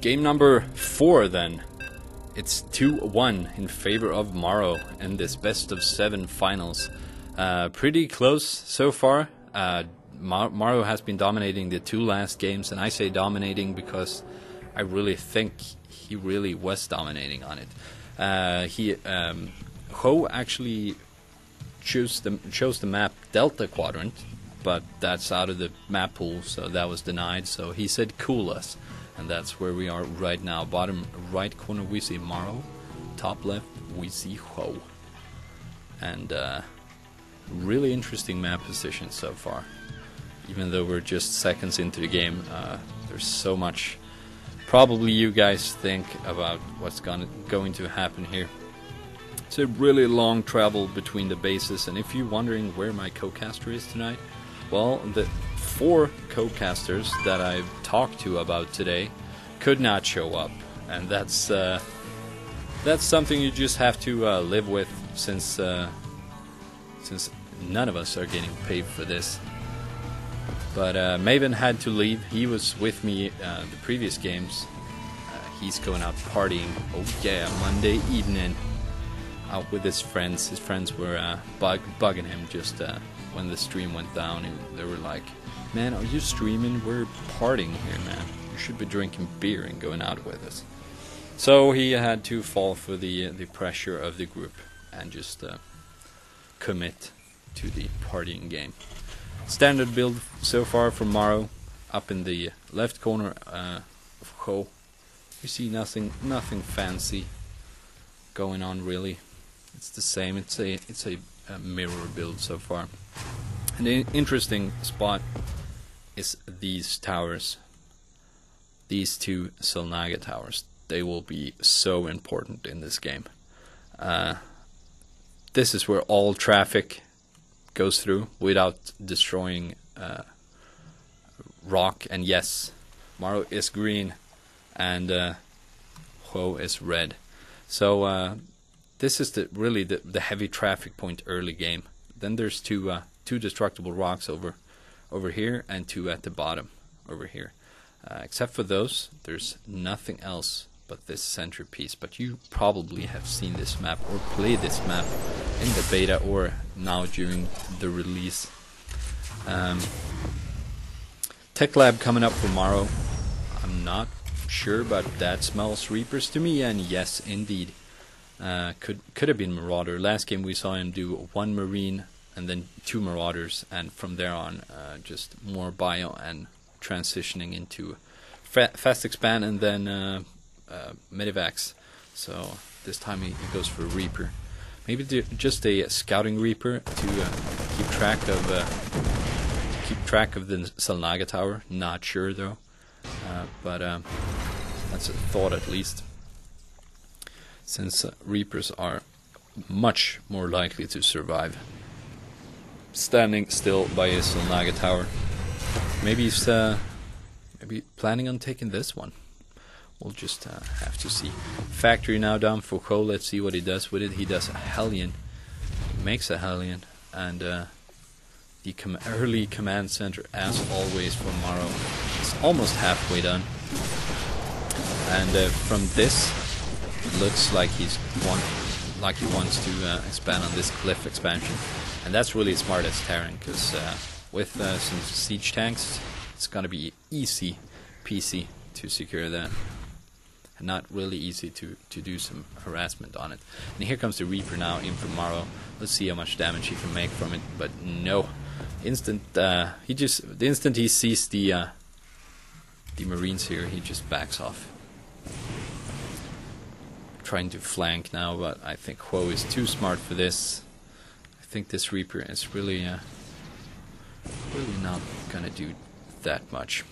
Game number 4 then. It's 2-1 in favor of MorroW in this best of 7 finals. Pretty close so far. MorroW has been dominating the 2 last games, and I say dominating because I really think he really was dominating on it. Ho actually chose the map Delta Quadrant, but that's out of the map pool, so that was denied. So he said Kulas, and that's where we are right now. Bottom right corner we see MorroW, top left we see Ho, and really interesting map position so far. Even though we're just seconds into the game, there's so much probably you guys think about what's going to happen here. It's a really long travel between the bases, and if you're wondering where my co-caster is tonight, well, the 4 co-casters that I've talked to about today could not show up, and that's something you just have to live with, since none of us are getting paid for this. But Maven had to leave. He was with me the previous games. He's going out partying. Oh yeah, Monday evening. Out with his friends. His friends were bugging him just when the stream went down. They were like, "Man, are you streaming? We're partying here, man. You should be drinking beer and going out with us." So he had to fall for the pressure of the group and just commit to the partying game. Standard build so far from MorroW. Up in the left corner of Ho, you see nothing fancy going on really. It's the same. It's a mirror build so far. And the interesting spot is these towers. These 2 Solnaga towers. They will be so important in this game. This is where all traffic goes through without destroying rock. And yes, MorroW is green and Ho is red. So this is really the heavy traffic point early game. Then there's two destructible rocks over here and 2 at the bottom over here. Except for those, there's nothing else but this centerpiece. But you probably have seen this map or played this map in the beta or now during the release. Tech Lab coming up for MorroW. I'm not sure, but that smells Reapers to me, and yes, indeed. Could have been Marauder. Last game we saw him do 1 Marine and then 2 Marauders, and from there on just more bio and transitioning into fast expand and then medivacs. So this time he goes for Reaper. Maybe just a scouting Reaper to keep track of the Solnaga tower. Not sure though, but that's a thought at least. Since Reapers are much more likely to survive standing still by a Solnaga tower. Maybe he's maybe planning on taking this one. We'll just have to see. Factory now down for Ho. Let's see what he does with it. He does a Hellion. He makes a Hellion. And the early command center, as always for MorroW, is almost halfway done. And from this, it looks like he wants to expand on this cliff expansion. And that's really smart as Terran, because with some siege tanks, it's gonna be easy peasy to secure that. And not really easy to do some harassment on it. And here comes the Reaper now in from MorroW. Let's see how much damage he can make from it. But no, the instant he sees the Marines here, he just backs off. Trying to flank now, but I think Ho is too smart for this. I think this Reaper is really not gonna do that much.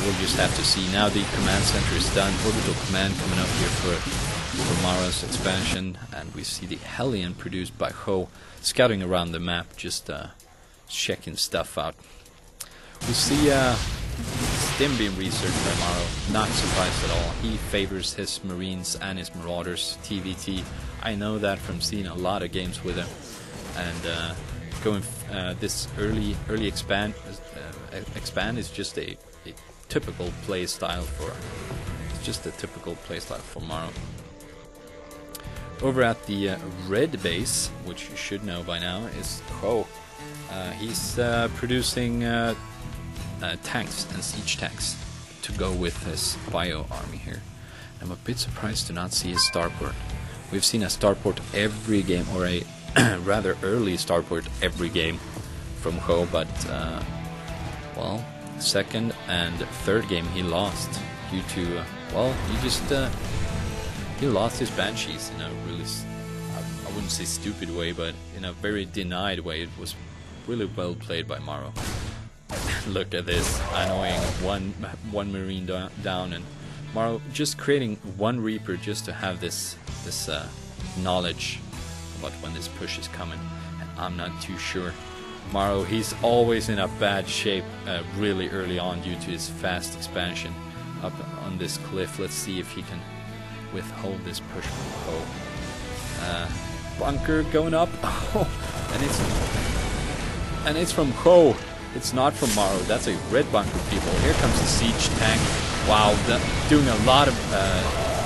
We'll just have to see. Now the command center is done. Orbital command coming up here for MorroW's expansion, and we see the Hellion produced by Ho scouting around the map, just checking stuff out. We see Stim being researched by MorroW. Not surprised at all. He favors his Marines and his Marauders. TVT. I know that from seeing a lot of games with him, and going this early expand is just a typical play style for just a typical playstyle for MorroW. Over at the red base, which you should know by now, is Ho. He's producing tanks and siege tanks to go with his bio army here. I'm a bit surprised to not see his starport. We've seen a starport every game, or a rather early starport every game from Ho, but well, second and third game he lost due to well, he lost his banshees in a really, I wouldn't say stupid way, but in a very denied way. It was really well played by MorroW. Look at this, annoying one marine down, and MorroW just creating one Reaper just to have this knowledge about when this push is coming. And I'm not too sure. MorroW, he's always in a bad shape really early on due to his fast expansion up on this cliff. Let's see if he can withhold this push from Ho. Bunker going up, and it's from Ho. It's not from MorroW. That's a red bunker, people. Here comes the siege tank. Wow, doing a lot of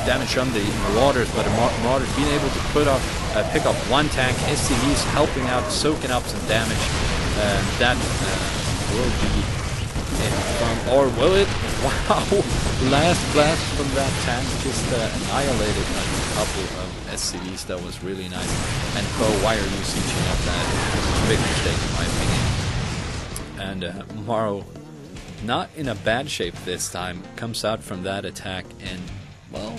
damage on the Marauders, but the Marauders being able to pick up one tank. SCVs helping out, soaking up some damage. That will be it from, or will it? Wow, last blast from that tank just annihilated a couple of SCVs. That was really nice. And Ho, why are you sieging up that? Big mistake in my opinion. And MorroW, not in a bad shape this time, comes out from that attack and, well,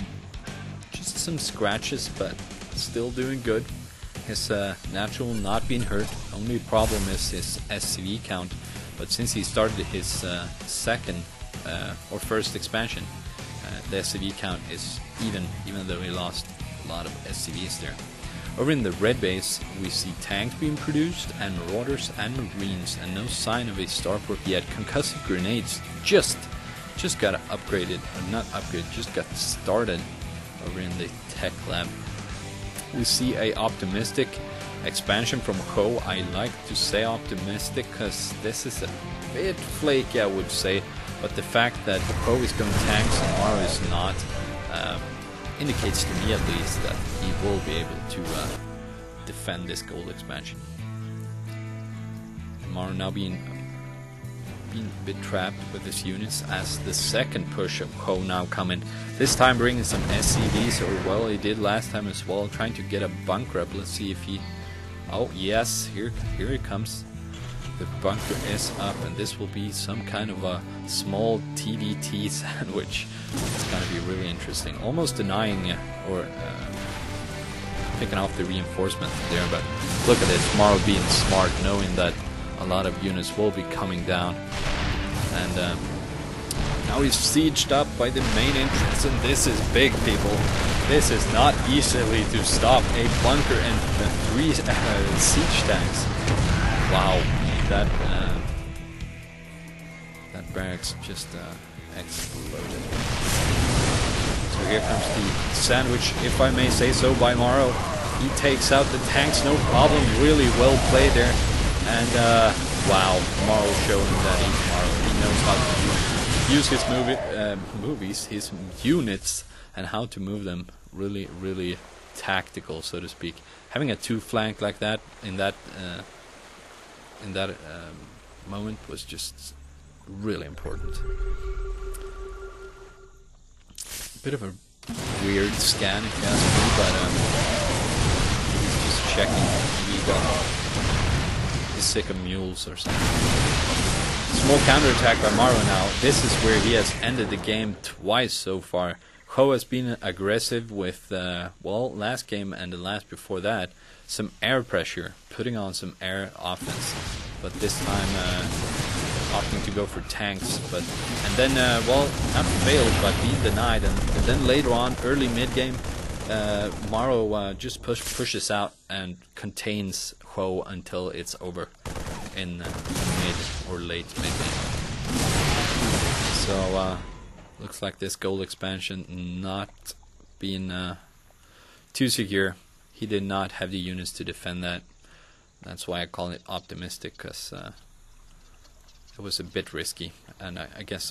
just some scratches, but still doing good. His natural not being hurt. Only problem is his SCV count, but since he started his second or first expansion, the SCV count is even though he lost a lot of SCVs there. Over in the red base, we see tanks being produced, and Marauders and Marines, and no sign of a starport yet. Concussive grenades just got upgraded, or not upgraded, just got started over in the tech lab. We see a optimistic expansion from Ho. I like to say optimistic because this is a bit flaky, I would say, but the fact that Ho is going tanks and MorroW is not indicates to me at least that he will be able to defend this gold expansion. MorroW now being a bit trapped with his units as the second push of Ho now coming. This time bringing some SCVs, or well, he did last time as well, trying to get a bunker up. Let's see if he... Oh yes, here it comes. The bunker is up, and this will be some kind of a small TDT sandwich. It's going to be really interesting. Almost denying or picking off the reinforcement there, but look at this, MorroW being smart, knowing that a lot of units will be coming down. And now he's sieged up by the main entrance, and this is big, people. This is not easily to stop. A bunker and 3 siege tanks. Wow. That barracks just exploded. So here comes the sandwich, if I may say so, by MorroW. He takes out the tanks, no problem. Really well played there. And wow, MorroW showing that he's MorroW. He knows how to use his units, and how to move them. Really, really tactical, so to speak. Having a 2-flank like that in that moment was just really important. A bit of a weird scan if you ask me, but he's just checking. He's sick of mules or something. Small counterattack by MorroW now. This is where he has ended the game twice so far. Ho has been aggressive with, well, last game and the last before that, some air pressure, putting on some air offense, but this time opting to go for tanks, and then well, not failed, but being denied, and then later on, early mid game, MorroW just pushes out and contains Ho until it's over in mid or late mid game. So looks like this gold expansion not being too secure. He did not have the units to defend that. That's why I call it optimistic, because it was a bit risky, and I guess